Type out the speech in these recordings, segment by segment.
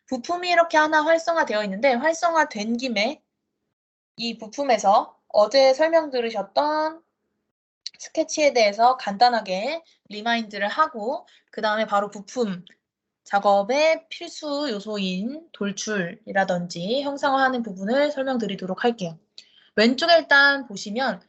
부품이 이렇게 하나 활성화되어 있는데 활성화된 김에 이 부품에서 어제 설명 들으셨던 스케치에 대해서 간단하게 리마인드를 하고 그 다음에 바로 부품 작업의 필수 요소인 돌출이라든지 형상화하는 부분을 설명드리도록 할게요. 왼쪽에 일단 보시면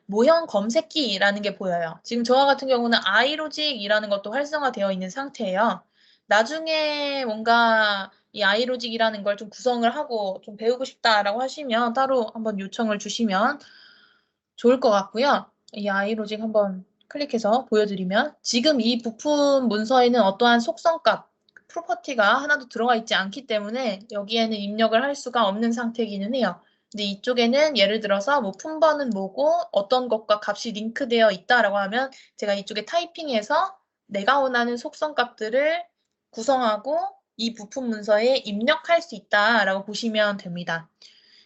모형 검색기라는 게 보여요. 지금 저와 같은 경우는 아이로직이라는 것도 활성화되어 있는 상태예요. 나중에 뭔가 이 아이로직이라는 걸 좀 구성을 하고 좀 배우고 싶다라고 하시면 따로 한번 요청을 주시면 좋을 것 같고요. 이 아이로직 한번 클릭해서 보여드리면 지금 이 부품 문서에는 어떠한 속성값, 프로퍼티가 하나도 들어가 있지 않기 때문에 여기에는 입력을 할 수가 없는 상태이기는 해요. 근데 이쪽에는 예를 들어서 뭐 품번은 뭐고 어떤 것과 값이 링크되어 있다라고 하면 제가 이쪽에 타이핑해서 내가 원하는 속성값들을 구성하고 이 부품 문서에 입력할 수 있다라고 보시면 됩니다.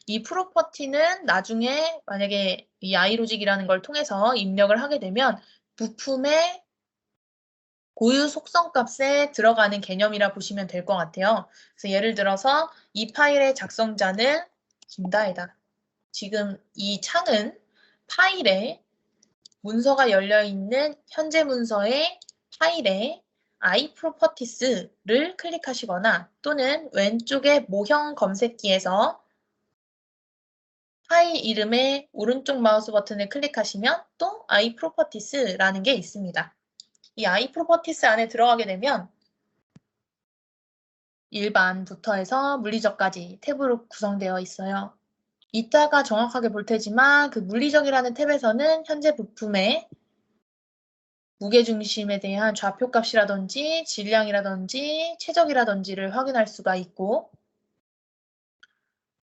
이 프로퍼티는 나중에 만약에 이 아이로직이라는 걸 통해서 입력을 하게 되면 부품의 고유 속성 값에 들어가는 개념이라 보시면 될 것 같아요. 그래서 예를 들어서 이 파일의 작성자는 김다혜다. 지금 이 창은 파일에 문서가 열려있는 현재 문서의 파일에 iProperties를 클릭하시거나 또는 왼쪽의 모형 검색기에서 파일 이름의 오른쪽 마우스 버튼을 클릭하시면 또 iProperties라는 게 있습니다. 이 iProperties 안에 들어가게 되면 일반부터 해서 물리적까지 탭으로 구성되어 있어요. 이따가 정확하게 볼 테지만 그 물리적이라는 탭에서는 현재 부품의 무게중심에 대한 좌표값이라든지 질량이라든지 최적이라든지를 확인할 수가 있고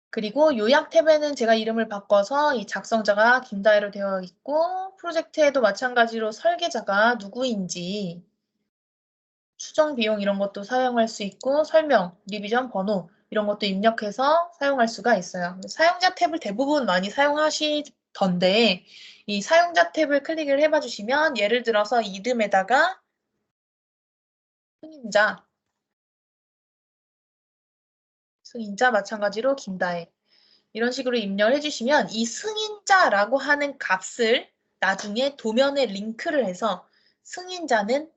그리고 요약 탭에는 제가 이름을 바꿔서 이 작성자가 김다혜로 되어 있고 프로젝트에도 마찬가지로 설계자가 누구인지 수정 비용 이런 것도 사용할 수 있고 설명, 리비전 번호 이런 것도 입력해서 사용할 수가 있어요. 사용자 탭을 대부분 많이 사용하시던데 이 사용자 탭을 클릭을 해봐 주시면 예를 들어서 이름에다가 승인자 마찬가지로 김다혜 이런 식으로 입력을 해주시면 이 승인자라고 하는 값을 나중에 도면에 링크를 해서 승인자는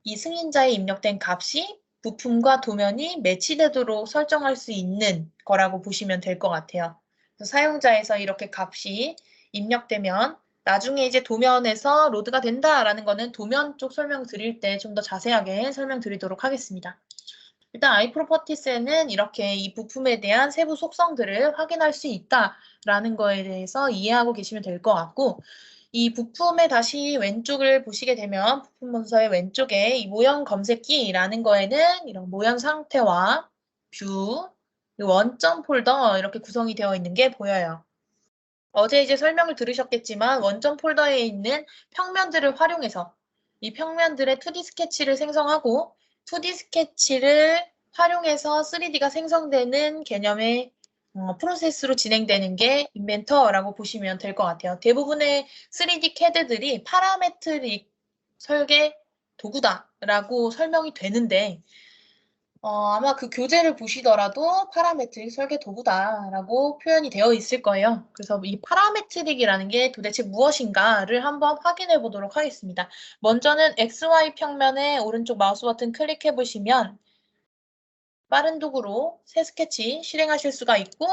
이 승인자에 입력된 값이 부품과 도면이 매치되도록 설정할 수 있는 거라고 보시면 될 것 같아요. 그래서 사용자에서 이렇게 값이 입력되면 나중에 이제 도면에서 로드가 된다라는 거는 도면 쪽 설명 드릴 때 좀 더 자세하게 설명드리도록 하겠습니다. 일단 iProperties에는 이렇게 이 부품에 대한 세부 속성들을 확인할 수 있다라는 거에 대해서 이해하고 계시면 될 것 같고 이 부품의 다시 왼쪽을 보시게 되면 부품 문서의 왼쪽에 이 모형 검색기라는 거에는 이런 모형 상태와 뷰, 원점 폴더 이렇게 구성이 되어 있는 게 보여요. 어제 이제 설명을 들으셨겠지만 원점 폴더에 있는 평면들을 활용해서 이 평면들의 2D 스케치를 생성하고 2D 스케치를 활용해서 3D가 생성되는 개념의 프로세스로 진행되는 게 인벤터라고 보시면 될 것 같아요. 대부분의 3D CAD들이 파라메트릭 설계 도구다라고 설명이 되는데 아마 그 교재를 보시더라도 파라메트릭 설계 도구다라고 표현이 되어 있을 거예요. 그래서 이 파라메트릭이라는 게 도대체 무엇인가를 한번 확인해 보도록 하겠습니다. 먼저는 XY 평면에 오른쪽 마우스 버튼 클릭해 보시면 빠른 도구로 새 스케치 실행하실 수가 있고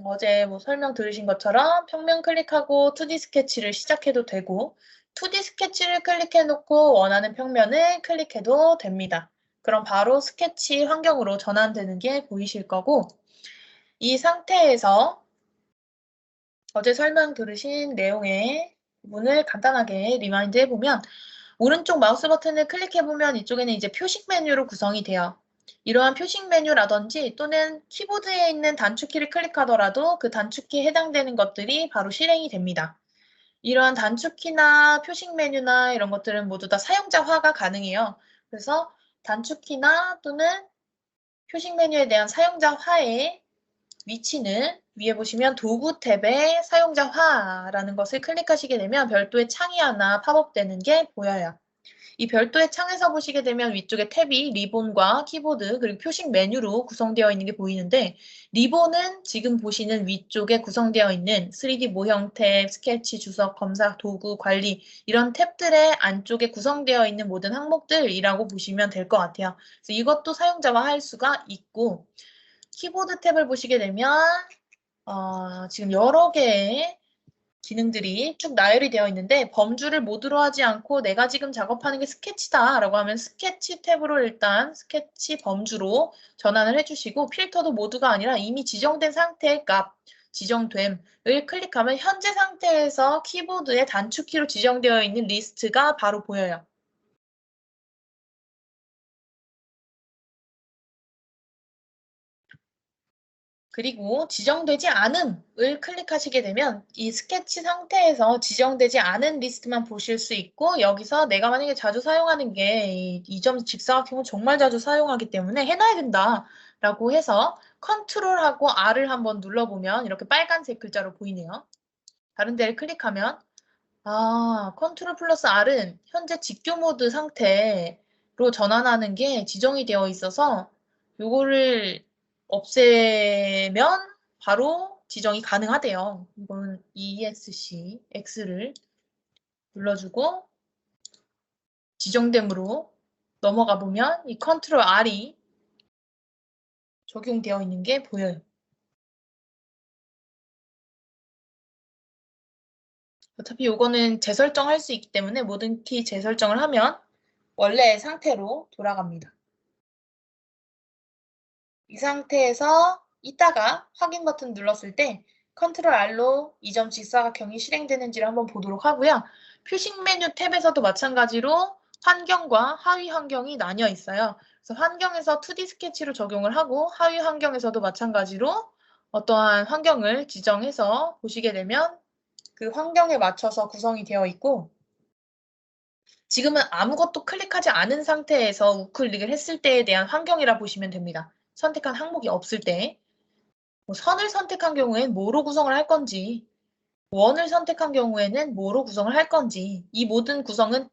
어제 뭐 설명 들으신 것처럼 평면 클릭하고 2D 스케치를 시작해도 되고 2D 스케치를 클릭해 놓고 원하는 평면을 클릭해도 됩니다. 그럼 바로 스케치 환경으로 전환되는 게 보이실 거고 이 상태에서 어제 설명 들으신 내용의 부분을 간단하게 리마인드 해보면 오른쪽 마우스 버튼을 클릭해보면 이쪽에는 이제 표식 메뉴로 구성이 돼요. 이러한 표식 메뉴라든지 또는 키보드에 있는 단축키를 클릭하더라도 그 단축키에 해당되는 것들이 바로 실행이 됩니다. 이러한 단축키나 표식 메뉴나 이런 것들은 모두 다 사용자화가 가능해요. 그래서 단축키나 또는 표식 메뉴에 대한 사용자화의 위치는 위에 보시면 도구 탭에 사용자화라는 것을 클릭하시게 되면 별도의 창이 하나 팝업되는 게 보여요. 이 별도의 창에서 보시게 되면 위쪽에 탭이 리본과 키보드 그리고 표식 메뉴로 구성되어 있는 게 보이는데 리본은 지금 보시는 위쪽에 구성되어 있는 3D 모형 탭, 스케치, 주석, 검사, 도구, 관리 이런 탭들의 안쪽에 구성되어 있는 모든 항목들이라고 보시면 될 것 같아요. 그래서 이것도 사용자와 할 수가 있고 키보드 탭을 보시게 되면 지금 여러 개의 기능들이 쭉 나열이 되어 있는데 범주를 모두로 하지 않고 내가 지금 작업하는 게 스케치다 라고 하면 스케치 탭으로 일단 스케치 범주로 전환을 해주시고 필터도 모두가 아니라 이미 지정된 상태의 값 지정됨을 클릭하면 현재 상태에서 키보드의 단축키로 지정되어 있는 리스트가 바로 보여요. 그리고 지정되지 않음을 클릭하시게 되면 이 스케치 상태에서 지정되지 않은 리스트만 보실 수 있고 여기서 내가 만약에 자주 사용하는 게 이 점 직사각형을 정말 자주 사용하기 때문에 해놔야 된다 라고 해서 컨트롤하고 R을 한번 눌러보면 이렇게 빨간색 글자로 보이네요. 다른 데를 클릭하면 컨트롤 플러스 R은 현재 직교 모드 상태로 전환하는 게 지정이 되어 있어서 요거를 없애면 바로 지정이 가능하대요. 이건 ESC, X를 눌러주고 지정됨으로 넘어가 보면 이 컨트롤 R이 적용되어 있는 게 보여요. 어차피 요거는 재설정할 수 있기 때문에 모든 키 재설정을 하면 원래의 상태로 돌아갑니다. 이 상태에서 이따가 확인 버튼 눌렀을 때 컨트롤 R로 이 점 직사각형이 실행되는지를 한번 보도록 하고요. 표식 메뉴 탭에서도 마찬가지로 환경과 하위 환경이 나뉘어 있어요. 그래서 환경에서 2D 스케치로 적용을 하고 하위 환경에서도 마찬가지로 어떠한 환경을 지정해서 보시게 되면 그 환경에 맞춰서 구성이 되어 있고 지금은 아무것도 클릭하지 않은 상태에서 우클릭을 했을 때에 대한 환경이라 보시면 됩니다. 선택한 항목이 없을 때 선을 선택한 경우엔 뭐로 구성을 할 건지 원을 선택한 경우에는 뭐로 구성을 할 건지 이 모든 구성은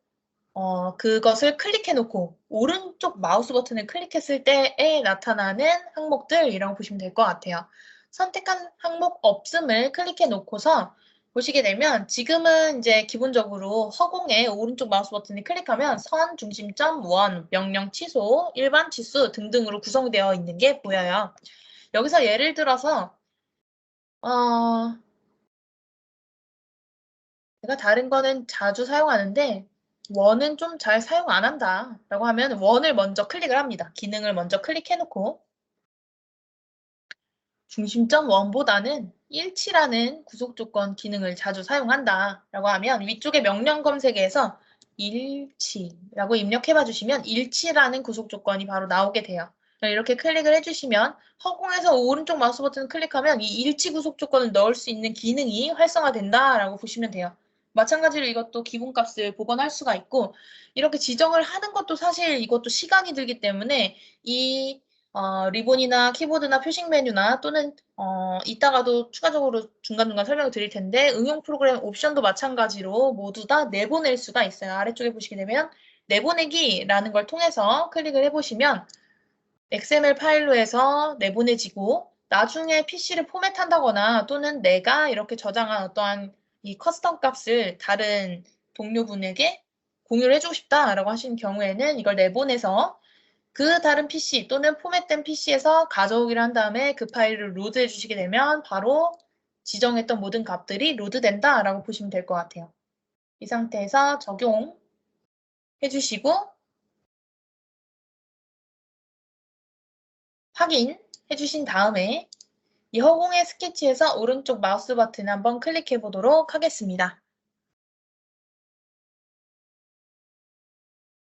그것을 클릭해 놓고 오른쪽 마우스 버튼을 클릭했을 때에 나타나는 항목들이라고 보시면 될 것 같아요. 선택한 항목 없음을 클릭해 놓고서 보시게 되면 지금은 이제 기본적으로 허공에 오른쪽 마우스 버튼을 클릭하면 선, 중심점, 원, 명령 취소, 일반 치수 등등으로 구성되어 있는 게 보여요. 여기서 예를 들어서 내가 다른 거는 자주 사용하는데 원은 좀 잘 사용 안 한다 라고 하면 원을 먼저 클릭을 합니다. 기능을 먼저 클릭해놓고 중심점 원보다는 일치라는 구속조건 기능을 자주 사용한다 라고 하면 위쪽에 명령 검색에서 일치라고 입력해 주시면 일치라는 구속조건이 바로 나오게 돼요. 이렇게 클릭을 해주시면 허공에서 오른쪽 마우스 버튼을 클릭하면 이 일치 구속조건을 넣을 수 있는 기능이 활성화된다 라고 보시면 돼요. 마찬가지로 이것도 기본값을 복원할 수가 있고 이렇게 지정을 하는 것도 사실 이것도 시간이 들기 때문에 이 리본이나 키보드나 표식 메뉴나 또는 이따가도 추가적으로 중간중간 설명을 드릴 텐데 응용 프로그램 옵션도 마찬가지로 모두 다 내보낼 수가 있어요. 아래쪽에 보시게 되면 내보내기라는 걸 통해서 클릭을 해보시면 XML 파일로 해서 내보내지고 나중에 PC를 포맷한다거나 또는 내가 이렇게 저장한 어떠한 이 커스텀 값을 다른 동료분에게 공유를 해주고 싶다라고 하시는 경우에는 이걸 내보내서 그 다른 PC 또는 포맷된 PC에서 가져오기를 한 다음에 그 파일을 로드해 주시게 되면 바로 지정했던 모든 값들이 로드된다라고 보시면 될 것 같아요. 이 상태에서 적용해 주시고 확인해 주신 다음에 이 허공의 스케치에서 오른쪽 마우스 버튼 한번 클릭해 보도록 하겠습니다.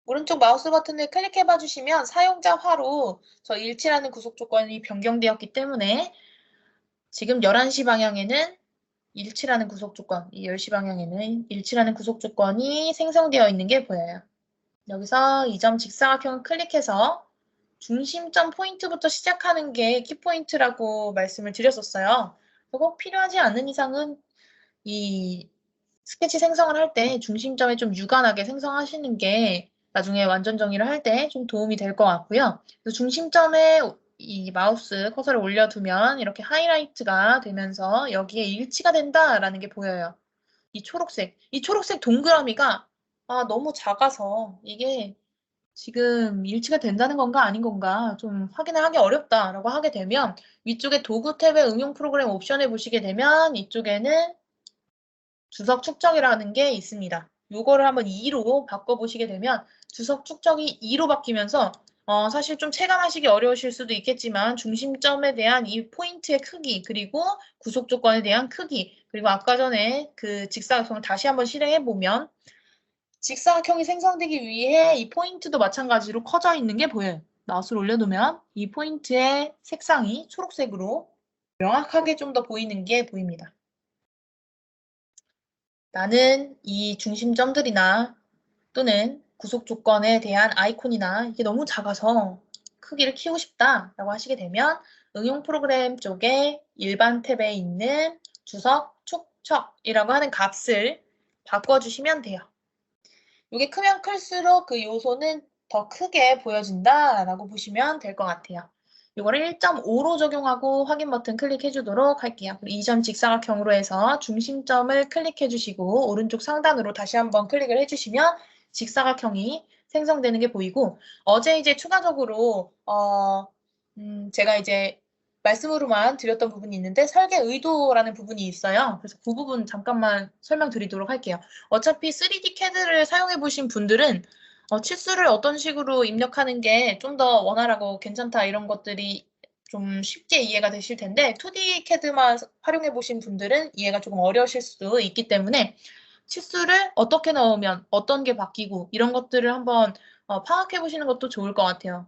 오른쪽 마우스 버튼을 클릭해 봐 주시면 사용자 화로 저 일치라는 구속 조건이 변경되었기 때문에 지금 11시 방향에는 일치라는 구속 조건, 이 10시 방향에는 일치라는 구속 조건이 생성되어 있는 게 보여요. 여기서 이 점 직사각형을 클릭해서 중심점 포인트부터 시작하는 게 키포인트라고 말씀을 드렸었어요. 꼭 필요하지 않은 이상은 이 스케치 생성을 할 때 중심점에 좀 유관하게 생성하시는 게 나중에 완전 정의를 할 때 좀 도움이 될 것 같고요. 그래서 중심점에 이 마우스 커서를 올려두면 이렇게 하이라이트가 되면서 여기에 일치가 된다라는 게 보여요. 이 초록색 동그라미가 너무 작아서 이게 지금 일치가 된다는 건가 아닌 건가 좀 확인을 하기 어렵다라고 하게 되면 위쪽에 도구 탭의 응용 프로그램 옵션을 보시게 되면 이쪽에는 주석 축적이라는 게 있습니다. 요거를 한번 2로 바꿔보시게 되면 주석 축적이 2로 바뀌면서 사실 좀 체감하시기 어려우실 수도 있겠지만 중심점에 대한 이 포인트의 크기 그리고 구속 조건에 대한 크기 그리고 아까 전에 그 직사각형을 다시 한번 실행해보면 직사각형이 생성되기 위해 이 포인트도 마찬가지로 커져 있는 게 보여요. 마우스를 올려두면 이 포인트의 색상이 초록색으로 명확하게 좀 더 보이는 게 보입니다. 나는 이 중심점들이나 또는 구속 조건에 대한 아이콘이나 이게 너무 작아서 크기를 키우고 싶다라고 하시게 되면 응용 프로그램 쪽에 일반 탭에 있는 주석 축척이라고 하는 값을 바꿔주시면 돼요. 이게 크면 클수록 그 요소는 더 크게 보여진다라고 보시면 될 것 같아요. 이거를 1.5로 적용하고 확인 버튼 클릭해 주도록 할게요. 2점 직사각형으로 해서 중심점을 클릭해 주시고 오른쪽 상단으로 다시 한번 클릭을 해주시면 직사각형이 생성되는 게 보이고 어제 이제 추가적으로 제가 이제 말씀으로만 드렸던 부분이 있는데 설계 의도라는 부분이 있어요. 그래서 그 부분 잠깐만 설명드리도록 할게요. 어차피 3D CAD를 사용해 보신 분들은 치수를 어떤 식으로 입력하는 게 좀 더 원활하고 괜찮다 이런 것들이 좀 쉽게 이해가 되실 텐데 2D CAD만 활용해 보신 분들은 이해가 조금 어려우실 수도 있기 때문에 치수를 어떻게 넣으면 어떤 게 바뀌고 이런 것들을 한번 파악해 보시는 것도 좋을 것 같아요.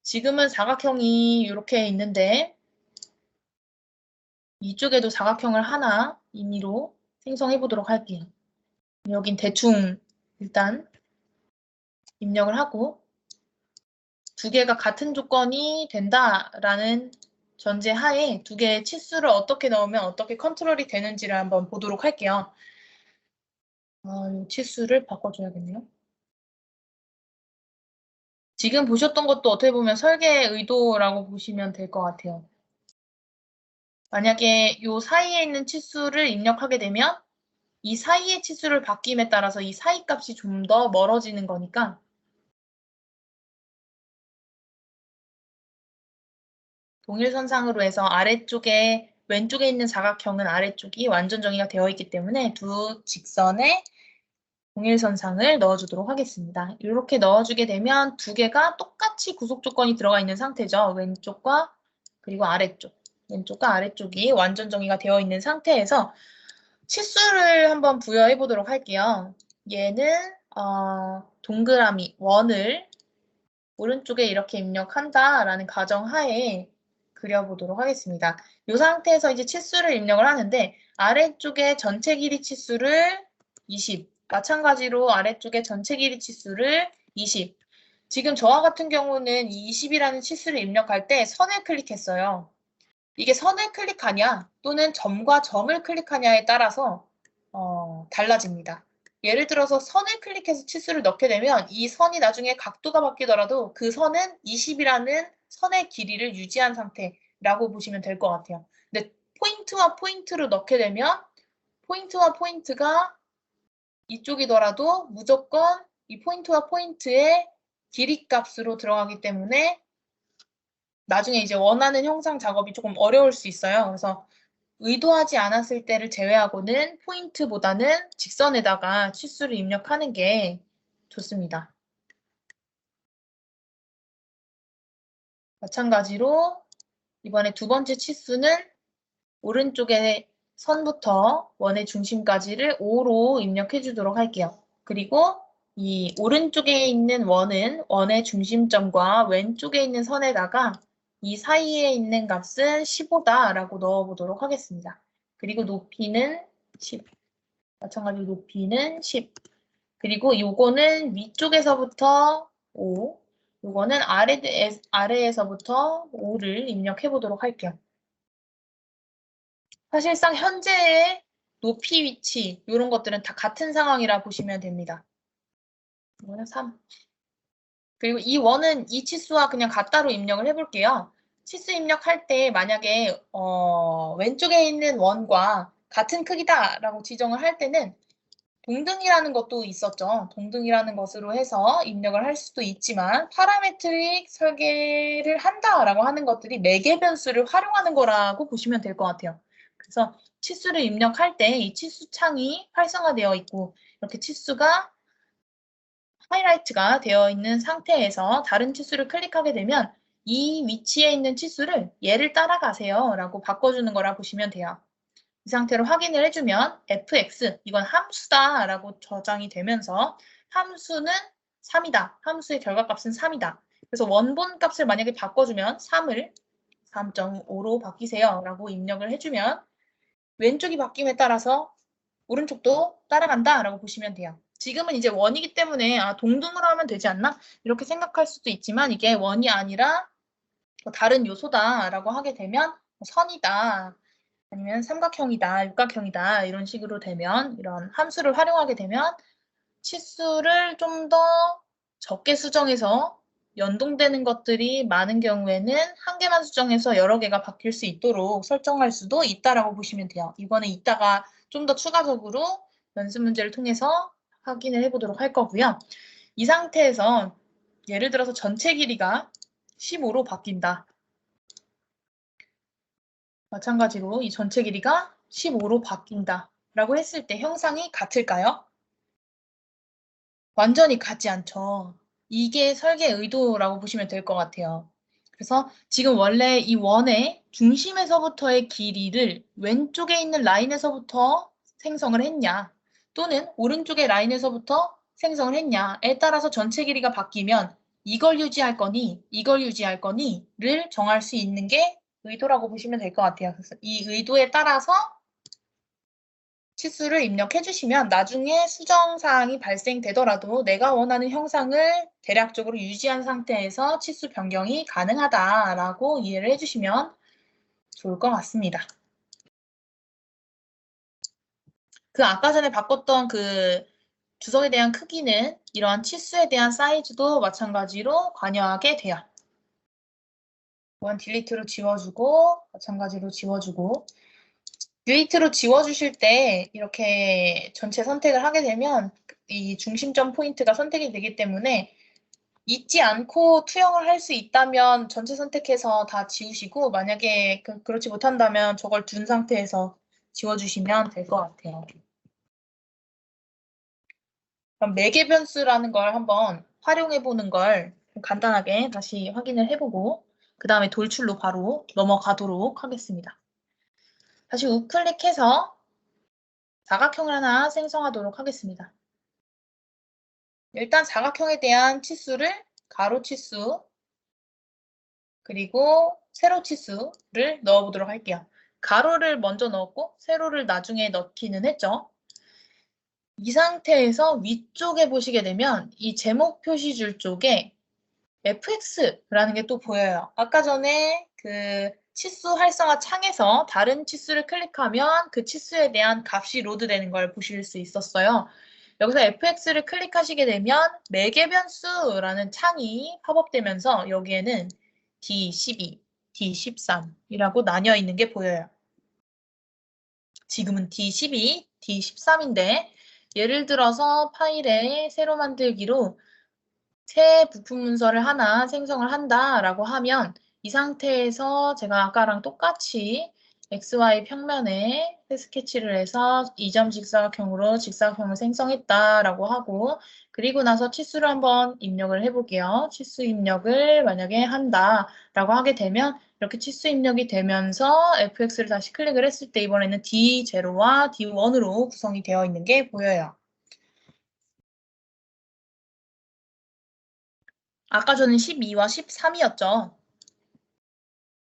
지금은 사각형이 이렇게 있는데 이쪽에도 사각형을 하나 임의로 생성해 보도록 할게요. 여긴 대충 일단 입력을 하고 두 개가 같은 조건이 된다라는 전제 하에 두 개의 치수를 어떻게 넣으면 어떻게 컨트롤이 되는지를 한번 보도록 할게요. 이 치수를 바꿔줘야겠네요. 지금 보셨던 것도 어떻게 보면 설계의 의도라고 보시면 될 것 같아요. 만약에 이 사이에 있는 치수를 입력하게 되면 이 사이의 치수를 바뀜에 따라서 이 사이 값이 좀 더 멀어지는 거니까 동일선상으로 해서 아래쪽에 왼쪽에 있는 사각형은 아래쪽이 완전 정의가 되어 있기 때문에 두 직선에 동일선상을 넣어주도록 하겠습니다. 이렇게 넣어주게 되면 두 개가 똑같이 구속 조건이 들어가 있는 상태죠. 왼쪽과 그리고 아래쪽. 왼쪽과 아래쪽이 완전 정의가 되어 있는 상태에서 치수를 한번 부여해 보도록 할게요. 얘는 동그라미 원을 오른쪽에 이렇게 입력한다라는 가정하에 그려보도록 하겠습니다. 이 상태에서 이제 치수를 입력을 하는데 아래쪽에 전체 길이 치수를 20, 마찬가지로 아래쪽에 전체 길이 치수를 20. 지금 저와 같은 경우는 이 20이라는 치수를 입력할 때 선을 클릭했어요. 이게 선을 클릭하냐 또는 점과 점을 클릭하냐에 따라서 달라집니다. 예를 들어서 선을 클릭해서 치수를 넣게 되면 이 선이 나중에 각도가 바뀌더라도 그 선은 20이라는 선의 길이를 유지한 상태라고 보시면 될 것 같아요. 근데 포인트와 포인트로 넣게 되면 포인트와 포인트가 이쪽이더라도 무조건 이 포인트와 포인트의 길이 값으로 들어가기 때문에 나중에 이제 원하는 형상 작업이 조금 어려울 수 있어요. 그래서 의도하지 않았을 때를 제외하고는 포인트보다는 직선에다가 치수를 입력하는 게 좋습니다. 마찬가지로 이번에 두 번째 치수는 오른쪽에 선부터 원의 중심까지를 5로 입력해 주도록 할게요. 그리고 이 오른쪽에 있는 원은 원의 중심점과 왼쪽에 있는 선에다가 이 사이에 있는 값은 15다라고 넣어보도록 하겠습니다. 그리고 높이는 10. 마찬가지로 높이는 10. 그리고 요거는 위쪽에서부터 5. 요거는 아래에서부터 5를 입력해 보도록 할게요. 사실상 현재의 높이 위치 이런 것들은 다 같은 상황이라 보시면 됩니다. 이거는 3. 그리고 이 원은 이 치수와 그냥 같다로 입력을 해볼게요. 치수 입력할 때 만약에 왼쪽에 있는 원과 같은 크기다라고 지정을 할 때는 동등이라는 것도 있었죠. 동등이라는 것으로 해서 입력을 할 수도 있지만 파라메트릭 설계를 한다라고 하는 것들이 매개 변수를 활용하는 거라고 보시면 될 것 같아요. 그래서 치수를 입력할 때 이 치수 창이 활성화되어 있고 이렇게 치수가 하이라이트가 되어 있는 상태에서 다른 치수를 클릭하게 되면 이 위치에 있는 치수를 얘를 따라가세요 라고 바꿔주는 거라 보시면 돼요. 이 상태로 확인을 해주면 fx, 이건 함수다 라고 저장이 되면서 함수는 3이다. 함수의 결과값은 3이다. 그래서 원본 값을 만약에 바꿔주면 3을 3.5로 바뀌세요 라고 입력을 해주면 왼쪽이 바뀜에 따라서 오른쪽도 따라간다 라고 보시면 돼요. 지금은 이제 원이기 때문에 동등으로 하면 되지 않나? 이렇게 생각할 수도 있지만 이게 원이 아니라 다른 요소다라고 하게 되면 선이다. 아니면 삼각형이다, 육각형이다 이런 식으로 되면 이런 함수를 활용하게 되면 치수를 좀 더 적게 수정해서 연동되는 것들이 많은 경우에는 한 개만 수정해서 여러 개가 바뀔 수 있도록 설정할 수도 있다라고 보시면 돼요. 이거는 이따가 좀 더 추가적으로 연습 문제를 통해서 확인을 해보도록 할 거고요. 이 상태에서 예를 들어서 전체 길이가 15로 바뀐다. 마찬가지로 이 전체 길이가 15로 바뀐다 라고 했을 때 형상이 같을까요? 완전히 같지 않죠. 이게 설계 의도라고 보시면 될 것 같아요. 그래서 지금 원래 이 원의 중심에서부터의 길이를 왼쪽에 있는 라인에서부터 생성을 했냐 또는 오른쪽의 라인에서부터 생성을 했냐에 따라서 전체 길이가 바뀌면 이걸 유지할 거니 이걸 유지할 거니를 정할 수 있는 게 의도라고 보시면 될 것 같아요. 그래서 이 의도에 따라서 치수를 입력해 주시면 나중에 수정사항이 발생되더라도 내가 원하는 형상을 대략적으로 유지한 상태에서 치수 변경이 가능하다라고 이해를 해주시면 좋을 것 같습니다. 그 아까 전에 바꿨던 그 주석에 대한 크기는 이러한 치수에 대한 사이즈도 마찬가지로 관여하게 돼요. 이건 딜리트로 지워주고 마찬가지로 지워주고 딜리트로 지워주실 때 이렇게 전체 선택을 하게 되면 이 중심점 포인트가 선택이 되기 때문에 잊지 않고 투영을 할 수 있다면 전체 선택해서 다 지우시고 만약에 그렇지 못한다면 저걸 둔 상태에서 지워주시면 될 것 같아요. 그럼 매개 변수라는 걸 한번 활용해 보는 걸 간단하게 다시 확인을 해보고 그 다음에 돌출로 바로 넘어가도록 하겠습니다. 다시 우클릭해서 사각형을 하나 생성하도록 하겠습니다. 일단 사각형에 대한 치수를 가로 치수 그리고 세로 치수를 넣어보도록 할게요. 가로를 먼저 넣었고 세로를 나중에 넣기는 했죠. 이 상태에서 위쪽에 보시게 되면 이 제목 표시줄 쪽에 fx라는 게 또 보여요. 아까 전에 그 치수 활성화 창에서 다른 치수를 클릭하면 그 치수에 대한 값이 로드되는 걸 보실 수 있었어요. 여기서 fx를 클릭하시게 되면 매개 변수라는 창이 팝업되면서 여기에는 D12, D13이라고 나뉘어 있는 게 보여요. 지금은 D12, D13인데 예를 들어서 파일에 새로 만들기로 새 부품 문서를 하나 생성을 한다라고 하면 이 상태에서 제가 아까랑 똑같이 XY 평면에 스케치를 해서 2점 직사각형으로 직사각형을 생성했다라고 하고 그리고 나서 치수를 한번 입력을 해볼게요. 치수 입력을 만약에 한다라고 하게 되면 이렇게 치수 입력이 되면서 fx를 다시 클릭을 했을 때 이번에는 D0와 D1으로 구성이 되어 있는 게 보여요. 아까 저는 12와 13이었죠.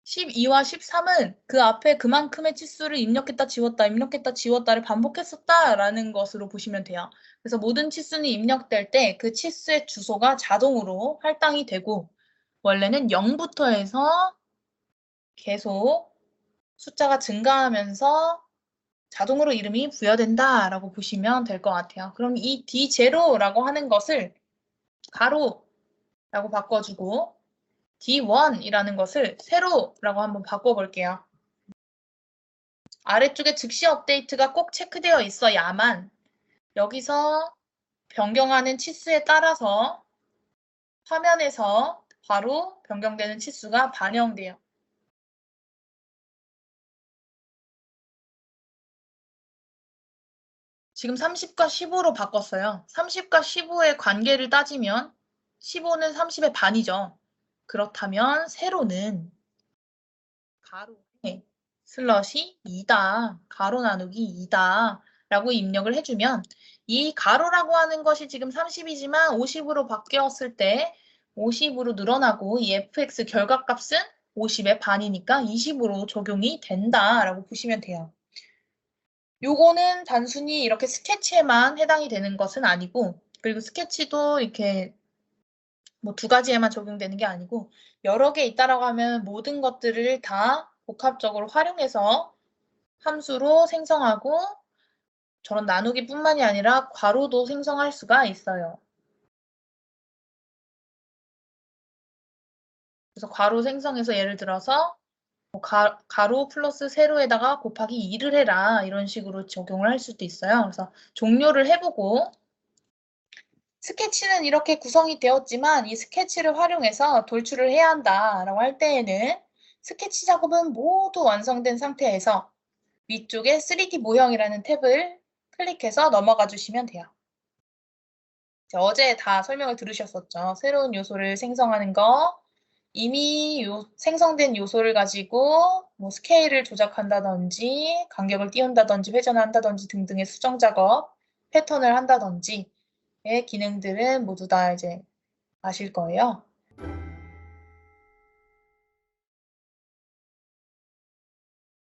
12와 13은 그 앞에 그만큼의 치수를 입력했다 지웠다 입력했다 지웠다를 반복했었다라는 것으로 보시면 돼요. 그래서 모든 치수는 입력될 때 그 치수의 주소가 자동으로 할당이 되고 원래는 0부터 해서 계속 숫자가 증가하면서 자동으로 이름이 부여된다라고 보시면 될 것 같아요. 그럼 이 D0라고 하는 것을 가로라고 바꿔주고 D1이라는 것을 세로라고 한번 바꿔볼게요. 아래쪽에 즉시 업데이트가 꼭 체크되어 있어야만 여기서 변경하는 치수에 따라서 화면에서 바로 변경되는 치수가 반영돼요. 지금 30과 15로 바꿨어요. 30과 15의 관계를 따지면 15는 30의 반이죠. 그렇다면 세로는 가로에 슬럿이 2다. 가로 나누기 2다. 라고 입력을 해주면 이 가로라고 하는 것이 지금 30이지만 50으로 바뀌었을 때 50으로 늘어나고 이 fx 결과값은 50의 반이니까 20으로 적용이 된다라고 보시면 돼요. 요거는 단순히 이렇게 스케치에만 해당이 되는 것은 아니고, 그리고 스케치도 이렇게 뭐 두 가지에만 적용되는 게 아니고 여러 개 있다라고 하면 모든 것들을 다 복합적으로 활용해서 함수로 생성하고 저런 나누기뿐만이 아니라 괄호도 생성할 수가 있어요. 그래서 괄호 생성해서 예를 들어서 뭐 가로 플러스 세로에다가 곱하기 2를 해라 이런 식으로 적용을 할 수도 있어요. 그래서 종료를 해보고 스케치는 이렇게 구성이 되었지만 이 스케치를 활용해서 돌출을 해야 한다라고 할 때에는 스케치 작업은 모두 완성된 상태에서 위쪽에 3D 모형이라는 탭을 클릭해서 넘어가 주시면 돼요. 어제 다 설명을 들으셨었죠. 새로운 요소를 생성하는 거, 이미 생성된 요소를 가지고 뭐 스케일을 조작한다든지 간격을 띄운다든지 회전한다든지 등등의 수정 작업, 패턴을 한다든지의 기능들은 모두 다 이제 아실 거예요.